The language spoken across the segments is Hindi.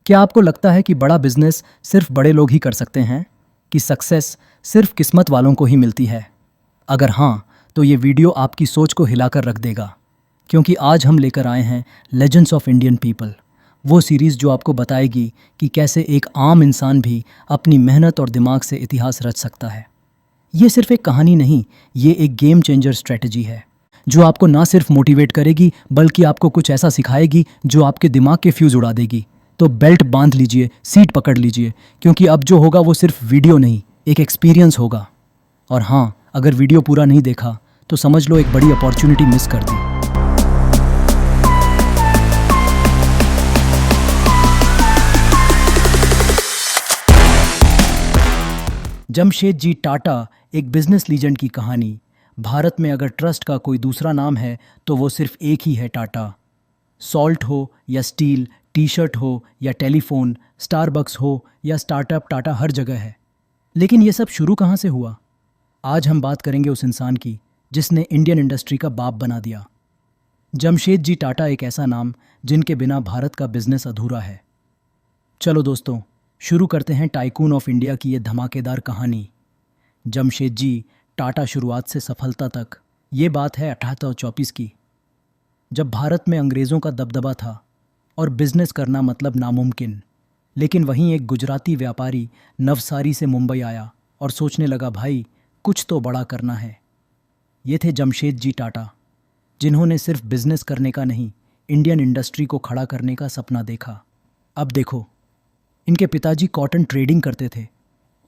क्या आपको लगता है कि बड़ा बिजनेस सिर्फ बड़े लोग ही कर सकते हैं, कि सक्सेस सिर्फ किस्मत वालों को ही मिलती है? अगर हाँ, तो ये वीडियो आपकी सोच को हिलाकर रख देगा, क्योंकि आज हम लेकर आए हैं लेजेंड्स ऑफ इंडियन पीपल, वो सीरीज़ जो आपको बताएगी कि कैसे एक आम इंसान भी अपनी मेहनत और दिमाग से इतिहास रच सकता है। ये सिर्फ एक कहानी नहीं, ये एक गेम चेंजर स्ट्रेटजी है जो आपको ना सिर्फ मोटिवेट करेगी बल्कि आपको कुछ ऐसा सिखाएगी जो आपके दिमाग के फ्यूज़ उड़ा देगी। तो बेल्ट बांध लीजिए, सीट पकड़ लीजिए, क्योंकि अब जो होगा वो सिर्फ वीडियो नहीं, एक एक्सपीरियंस होगा। और हाँ, अगर वीडियो पूरा नहीं देखा तो समझ लो एक बड़ी अपॉर्चुनिटी मिस कर दी। जमशेदजी टाटा, एक बिजनेस लीजेंड की कहानी। भारत में अगर ट्रस्ट का कोई दूसरा नाम है तो वो सिर्फ एक ही है, टाटा। सॉल्ट हो या स्टील, टी शर्ट हो या टेलीफोन, स्टारबक्स हो या स्टार्टअप, टाटा हर जगह है। लेकिन ये सब शुरू कहाँ से हुआ? आज हम बात करेंगे उस इंसान की जिसने इंडियन इंडस्ट्री का बाप बना दिया। जमशेदजी टाटा, एक ऐसा नाम जिनके बिना भारत का बिजनेस अधूरा है। चलो दोस्तों, शुरू करते हैं टाइकून ऑफ इंडिया की ये धमाकेदार कहानी। जमशेदजी टाटा शुरुआत से सफलता तक। ये बात है 1824 की, जब भारत में अंग्रेज़ों का दबदबा था और बिजनेस करना मतलब नामुमकिन। लेकिन वहीं एक गुजराती व्यापारी नवसारी से मुंबई आया और सोचने लगा, भाई कुछ तो बड़ा करना है। ये थे जमशेदजी टाटा, जिन्होंने सिर्फ बिजनेस करने का नहीं, इंडियन इंडस्ट्री को खड़ा करने का सपना देखा। अब देखो, इनके पिताजी कॉटन ट्रेडिंग करते थे,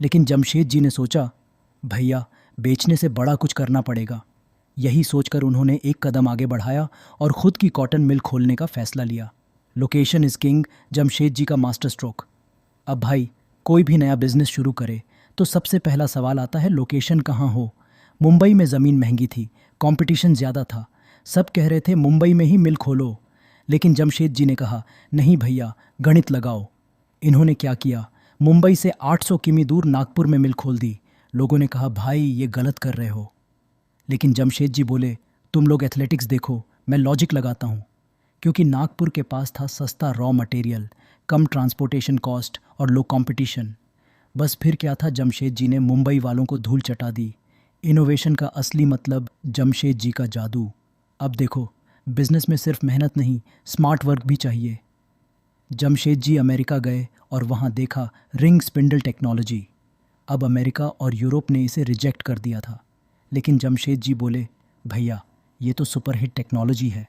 लेकिन जमशेदजी ने सोचा, भैया बेचने से बड़ा कुछ करना पड़ेगा। यही सोचकर उन्होंने एक कदम आगे बढ़ाया और ख़ुद की कॉटन मिल खोलने का फैसला लिया। लोकेशन इज़ किंग, जमशेदजी का मास्टर स्ट्रोक। अब भाई, कोई भी नया बिजनेस शुरू करे तो सबसे पहला सवाल आता है, लोकेशन कहाँ हो। मुंबई में ज़मीन महंगी थी, कंपटीशन ज़्यादा था, सब कह रहे थे मुंबई में ही मिल खोलो। लेकिन जमशेदजी ने कहा, नहीं भैया, गणित लगाओ। इन्होंने क्या किया, मुंबई से 800 किमी दूर नागपुर में मिल खोल दी। लोगों ने कहा, भाई ये गलत कर रहे हो। लेकिन जमशेदजी बोले, तुम लोग एथलेटिक्स देखो, मैं लॉजिक लगाता हूँ। क्योंकि नागपुर के पास था सस्ता रॉ मटेरियल, कम ट्रांसपोर्टेशन कॉस्ट और लो कंपटीशन। बस फिर क्या था, जमशेदजी ने मुंबई वालों को धूल चटा दी। इनोवेशन का असली मतलब, जमशेदजी का जादू। अब देखो, बिजनेस में सिर्फ मेहनत नहीं, स्मार्ट वर्क भी चाहिए। जमशेदजी अमेरिका गए और वहाँ देखा रिंग स्पिंडल टेक्नोलॉजी। अब अमेरिका और यूरोप ने इसे रिजेक्ट कर दिया था, लेकिन जमशेदजी बोले, भैया ये तो सुपरहिट टेक्नोलॉजी है।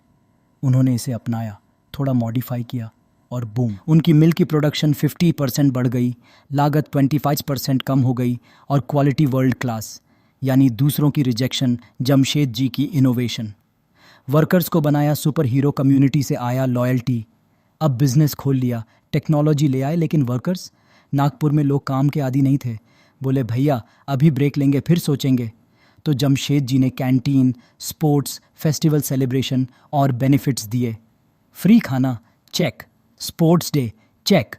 उन्होंने इसे अपनाया, थोड़ा मॉडिफाई किया और बूम, उनकी मिल की प्रोडक्शन 50% बढ़ गई, लागत 25% कम हो गई और क्वालिटी वर्ल्ड क्लास। यानी दूसरों की रिजेक्शन, जमशेदजी की इनोवेशन। वर्कर्स को बनाया सुपर हीरो, कम्युनिटी से आया लॉयल्टी। अब बिजनेस खोल लिया, टेक्नोलॉजी ले आए, लेकिन वर्कर्स, नागपुर में लोग काम के आदी नहीं थे। बोले, भैया अभी ब्रेक लेंगे, फिर सोचेंगे। तो जमशेदजी ने कैंटीन, स्पोर्ट्स, फेस्टिवल सेलिब्रेशन और बेनिफिट्स दिए। फ्री खाना, check. Sports day, check.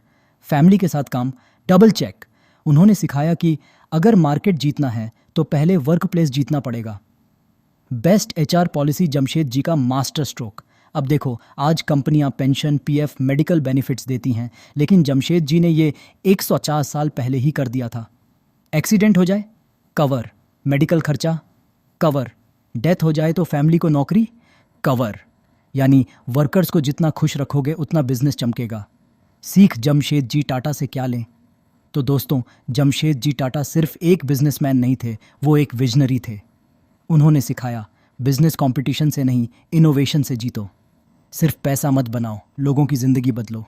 Family के साथ काम, डबल चेक। उन्होंने सिखाया कि अगर मार्केट जीतना है तो पहले वर्क प्लेस जीतना पड़ेगा। बेस्ट एचआर पॉलिसी, जमशेदजी का मास्टर स्ट्रोक। अब देखो, आज कंपनियां पेंशन, पीएफ, मेडिकल बेनिफिट्स देती हैं, लेकिन जमशेदजी ने ये 150 साल पहले ही कर दिया था। एक्सीडेंट हो जाए, कवर। मेडिकल खर्चा, कवर। डेथ हो जाए तो फैमिली को नौकरी, कवर। यानी वर्कर्स को जितना खुश रखोगे उतना बिजनेस चमकेगा। सीख जमशेदजी टाटा से क्या लें? तो दोस्तों, जमशेदजी टाटा सिर्फ एक बिजनेसमैन नहीं थे, वो एक विजनरी थे। उन्होंने सिखाया, बिजनेस कंपटीशन से नहीं, इनोवेशन से जीतो। सिर्फ पैसा मत बनाओ, लोगों की ज़िंदगी बदलो।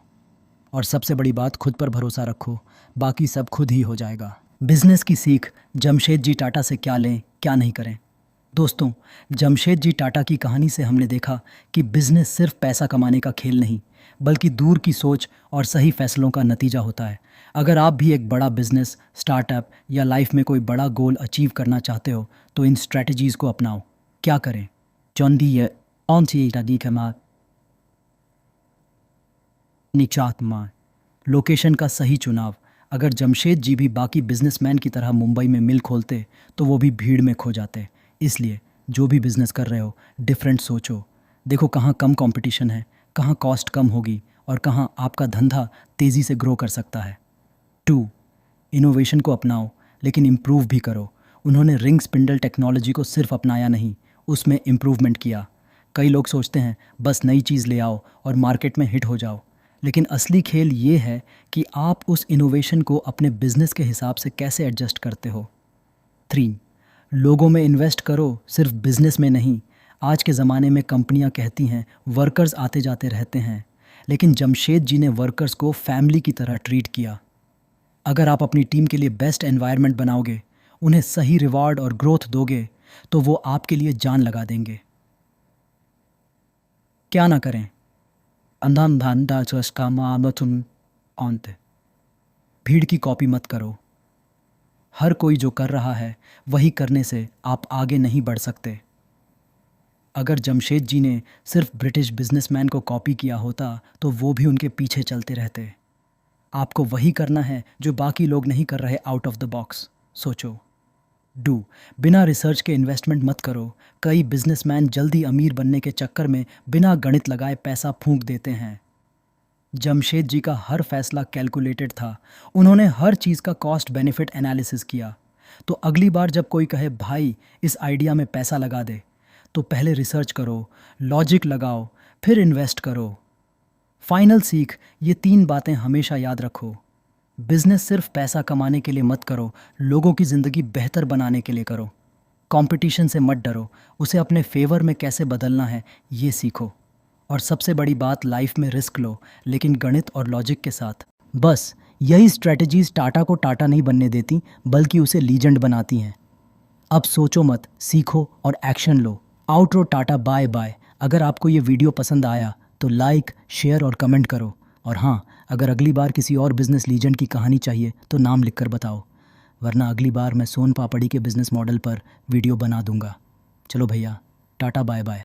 और सबसे बड़ी बात, खुद पर भरोसा रखो, बाकी सब खुद ही हो जाएगा। बिजनेस की सीख, जमशेदजी टाटा से क्या लें, क्या नहीं करें। दोस्तों, जमशेदजी टाटा की कहानी से हमने देखा कि बिजनेस सिर्फ पैसा कमाने का खेल नहीं, बल्कि दूर की सोच और सही फैसलों का नतीजा होता है। अगर आप भी एक बड़ा बिजनेस, स्टार्टअप या लाइफ में कोई बड़ा गोल अचीव करना चाहते हो तो इन स्ट्रैटेजीज़ को अपनाओ। क्या करें? लोकेशन का सही चुनाव। अगर जमशेदजी भी बाकी बिजनेसमैन की तरह मुंबई में मिल खोलते तो वो भी भीड़ में खो जाते। इसलिए जो भी बिजनेस कर रहे हो, डिफरेंट सोचो। देखो कहाँ कम कंपटीशन है, कहाँ कॉस्ट कम होगी और कहाँ आपका धंधा तेज़ी से ग्रो कर सकता है। 2. इनोवेशन को अपनाओ लेकिन इम्प्रूव भी करो। उन्होंने रिंग स्पिंडल टेक्नोलॉजी को सिर्फ अपनाया नहीं, उसमें इम्प्रूवमेंट किया। कई लोग सोचते हैं बस नई चीज़ ले आओ और मार्केट में हिट हो जाओ, लेकिन असली खेल ये है कि आप उस इनोवेशन को अपने बिजनेस के हिसाब से कैसे एडजस्ट करते हो। 3. लोगों में इन्वेस्ट करो, सिर्फ बिजनेस में नहीं। आज के ज़माने में कंपनियां कहती हैं वर्कर्स आते जाते रहते हैं, लेकिन जमशेद जी ने वर्कर्स को फैमिली की तरह ट्रीट किया। अगर आप अपनी टीम के लिए बेस्ट एनवायरनमेंट बनाओगे, उन्हें सही रिवॉर्ड और ग्रोथ दोगे, तो वो आपके लिए जान लगा देंगे। क्या ना करें? भीड़ की कॉपी मत करो। हर कोई जो कर रहा है वही करने से आप आगे नहीं बढ़ सकते। अगर जमशेद जी ने सिर्फ ब्रिटिश बिजनेसमैन को कॉपी किया होता तो वो भी उनके पीछे चलते रहते। आपको वही करना है जो बाकी लोग नहीं कर रहे, आउट ऑफ द बॉक्स सोचो। डू, बिना रिसर्च के इन्वेस्टमेंट मत करो। कई बिजनेसमैन जल्दी अमीर बनने के चक्कर में बिना गणित लगाए पैसा फूंक देते हैं। जमशेद जी का हर फैसला कैलकुलेटेड था। उन्होंने हर चीज़ का कॉस्ट बेनिफिट एनालिसिस किया। तो अगली बार जब कोई कहे भाई इस आइडिया में पैसा लगा दे, तो पहले रिसर्च करो, लॉजिक लगाओ, फिर इन्वेस्ट करो। फाइनल सीख, ये 3 बातें हमेशा याद रखो। बिजनेस सिर्फ पैसा कमाने के लिए मत करो, लोगों की ज़िंदगी बेहतर बनाने के लिए करो। कंपटीशन से मत डरो, उसे अपने फेवर में कैसे बदलना है ये सीखो। और सबसे बड़ी बात, लाइफ में रिस्क लो, लेकिन गणित और लॉजिक के साथ। बस यही स्ट्रेटजीज टाटा को टाटा नहीं बनने देती, बल्कि उसे लीजेंड बनाती हैं। अब सोचो मत, सीखो और एक्शन लो। Outro tata, bye bye. अगर आपको ये वीडियो पसंद आया तो लाइक, शेयर और कमेंट करो। और हाँ, अगर अगली बार किसी और बिजनेस लीजेंड की कहानी चाहिए तो नाम लिखकर बताओ, वरना अगली बार मैं सोन पापड़ी के बिजनेस मॉडल पर वीडियो बना दूंगा। चलो भैया, टाटा बाय बाय।